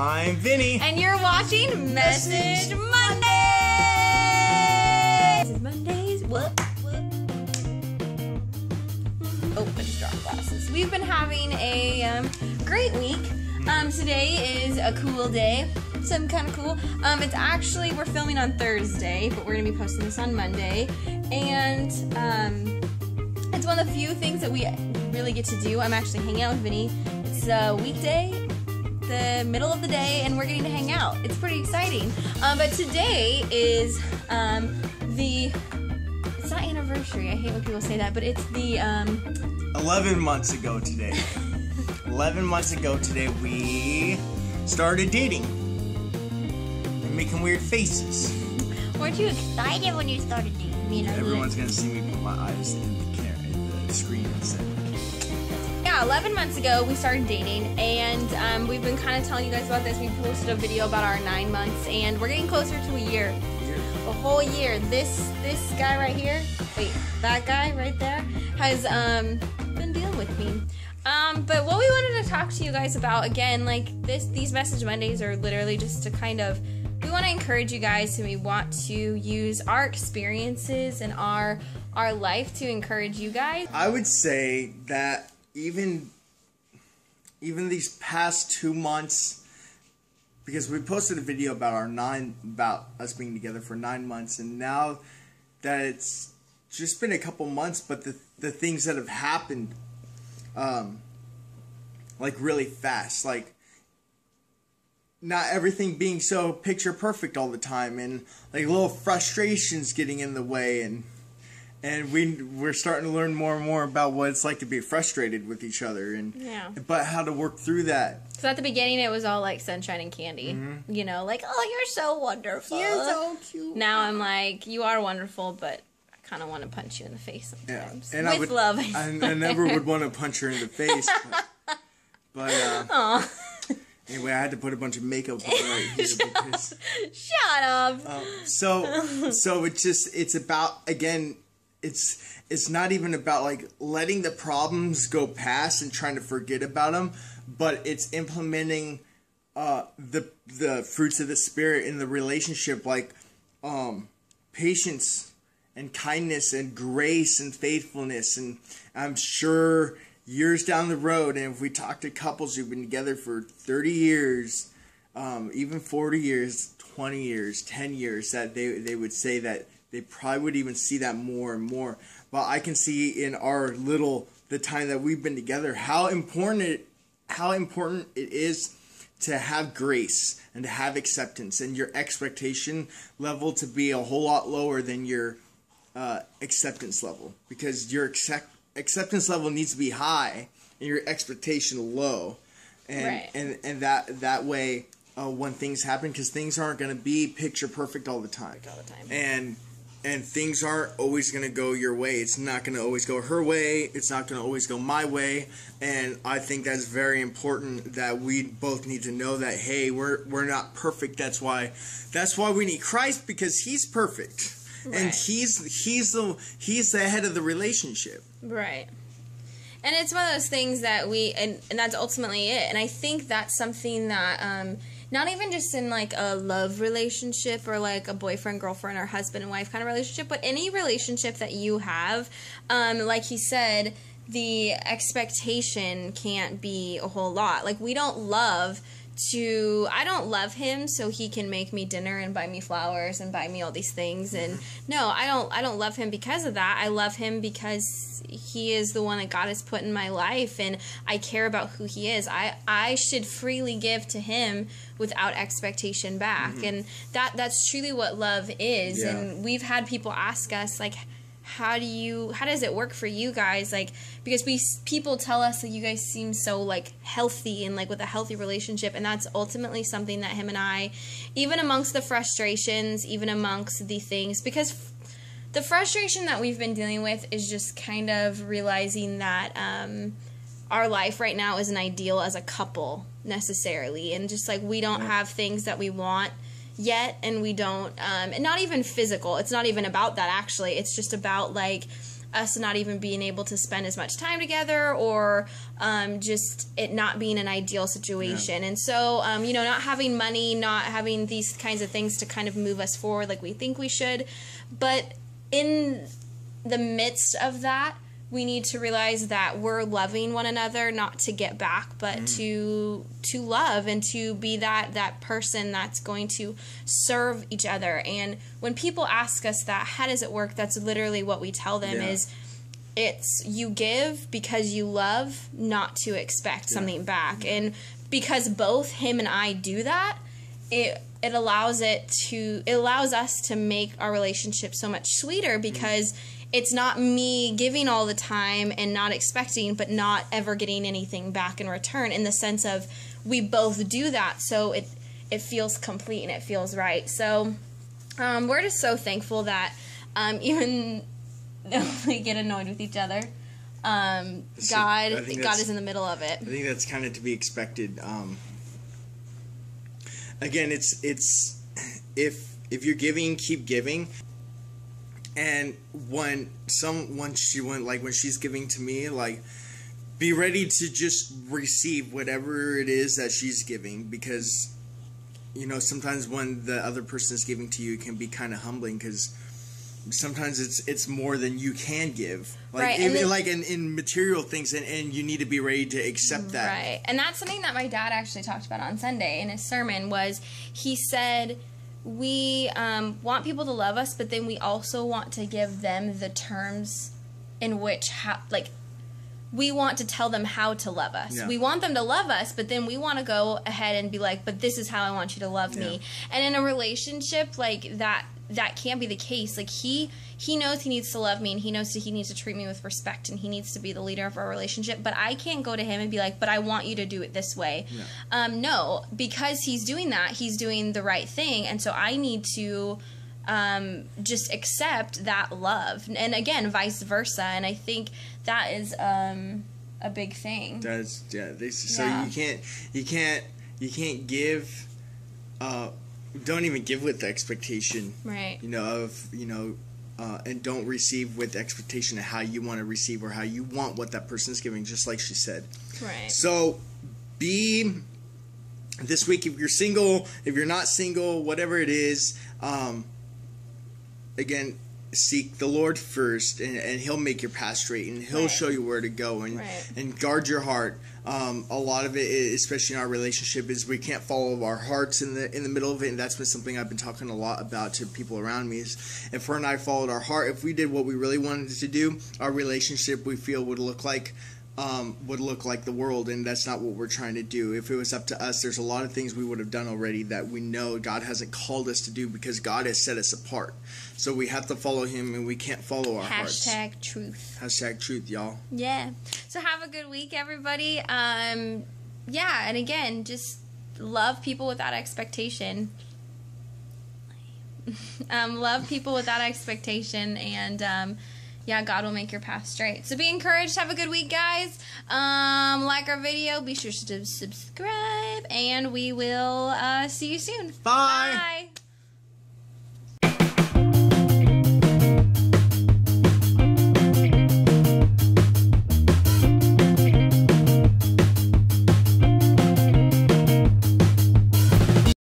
I'm Vinny. And you're watching Message Mondays! Message Mondays, what? Oh, I just dropped glasses. We've been having a great week. Today is a cool day. Something kind of cool. It's actually, we're filming on Thursday, but we're going to be posting this on Monday. And it's one of the few things that we really get to do. I'm actually hanging out with Vinny. It's a weekday, the middle of the day, and we're getting to hang out. It's pretty exciting. But today is it's not anniversary. I hate when people say that, but it's the 11 months ago today. 11 months ago today, we started dating and making weird faces. Weren't you excited when you started dating? Me and Everyone's gonna see me put my eyes in the screen instead. Yeah, 11 months ago we started dating, and we've been kind of telling you guys about this. We posted a video about our 9 months, and we're getting closer to a year. A whole year. This guy right here, wait, that guy right there has been dealing with me. But what we wanted to talk to you guys about, again, like these Message Mondays are literally just to kind of, we want to encourage you guys, and we want to use our experiences and our life to encourage you guys. I would say that even these past 2 months, because we posted a video about us being together for 9 months, and now that it's just been a couple months, but the things that have happened, like really fast, like not everything being so picture perfect all the time, and like little frustrations getting in the way, and we're starting to learn more and more about what it's like to be frustrated with each other, and but how to work through that. So at the beginning it was all like sunshine and candy, you know, like, oh, you're so wonderful, you're so cute. Now I'm like, you are wonderful, but I kind of want to punch you in the face sometimes. Yeah. And with love. I never would want to punch her in the face, but anyway, I had to put a bunch of makeup on right here because shut up. So it's about, again, it's not even about like letting the problems go past and trying to forget about them, but it's implementing the fruits of the Spirit in the relationship, like patience and kindness and grace and faithfulness. And I'm sure years down the road, and if we talk to couples who've been together for 30 years, even 40 years, 20 years, 10 years, that they would say that they probably would even see that more and more. But I can see in the time that we've been together, how important it is to have grace and to have acceptance, and your expectation level to be a whole lot lower than your acceptance level, because your acceptance level needs to be high and your expectation low, and that way when things happen, because things aren't going to be picture perfect all the time. And things aren't always going to go your way. It's not going to always go her way. It's not going to always go my way. And I think that's very important, that we both need to know that, hey, we're not perfect. That's why we need Christ, because He's perfect. Right. And he's the head of the relationship. Right. And it's one of those things that and that's ultimately it. And I think that's something that not even just in like a love relationship or like a boyfriend, girlfriend, or husband and wife kind of relationship, but any relationship that you have, like he said, the expectation can't be a whole lot. Like, I don't love him so he can make me dinner and buy me flowers and buy me all these things. And no, I don't love him because of that. I love him because he is the one that God has put in my life, and I care about who he is. I should freely give to him without expectation back. And that's truly what love is. Yeah. And we've had people ask us, like, how does it work for you guys? Like, because people tell us that you guys seem so like healthy and like with a healthy relationship, and that's ultimately something that him and I, even amongst the frustrations, even amongst the things, because the frustration that we've been dealing with is just kind of realizing that our life right now isn't ideal as a couple necessarily, and just like we don't have things that we want yet, and we don't and not even physical. It's not even about that, actually. It's just about like us not even being able to spend as much time together, or just it not being an ideal situation. And so, you know, not having money, not having these kinds of things to kind of move us forward like we think we should. But in the midst of that, we need to realize that we're loving one another, not to get back, but to love and to be that person that's going to serve each other. And when people ask us that, how does it work? That's literally what we tell them is, it's you give because you love, not to expect something back. And because both him and I do that, it allows us to make our relationship so much sweeter, because it's not me giving all the time and not expecting, but not ever getting anything back in return, in the sense of we both do that, so it feels complete and it feels right. So we're just so thankful that even though we get annoyed with each other, God is in the middle of it. I think that's kind of to be expected. Again, it's if you're giving, keep giving. And when she's giving to me, like, be ready to just receive whatever it is that she's giving, because, you know, sometimes when the other person is giving to you, it can be kind of humbling, because sometimes it's more than you can give, like, right. in material things, and you need to be ready to accept that. Right. And that's something that my dad actually talked about on Sunday in his sermon. Was he said, we want people to love us, but then we also want to give them the terms in which, we want to tell them how to love us. Yeah. We want them to love us, but then we want to go ahead and be like, but this is how I want you to love me. And in a relationship, like, that can't be the case. Like, he knows he needs to love me, and he knows that he needs to treat me with respect, and he needs to be the leader of our relationship, but I can't go to him and be like, but I want you to do it this way. No, because he's doing that, he's doing the right thing, and so I need to just accept that love, and again, vice versa. And I think that is a big thing. You can't give. Don't even give with the expectation, right? And don't receive with the expectation of how you want to receive, or how you want what that person is giving, just like she said. Right. So, this week, if you're single, if you're not single, whatever it is, again, seek the Lord first, and He'll make your path straight, and He'll show you where to go, and guard your heart. A lot of it, especially in our relationship, is we can't follow our hearts in the middle of it, and that's been something I've been talking a lot about to people around me. Is if her and I followed our heart, if we did what we really wanted to do, our relationship, we feel, would look like the world, and that's not what we're trying to do. If it was up to us, there's a lot of things we would have done already that we know God hasn't called us to do, because God has set us apart. So we have to follow Him, and we can't follow our hearts. #truth. #truth, y'all. Yeah. So have a good week, everybody. And again, just love people without expectation. Love people without expectation, and God will make your path straight. So be encouraged. Have a good week, guys. Like our video. Be sure to subscribe. And we will see you soon. Bye. Bye.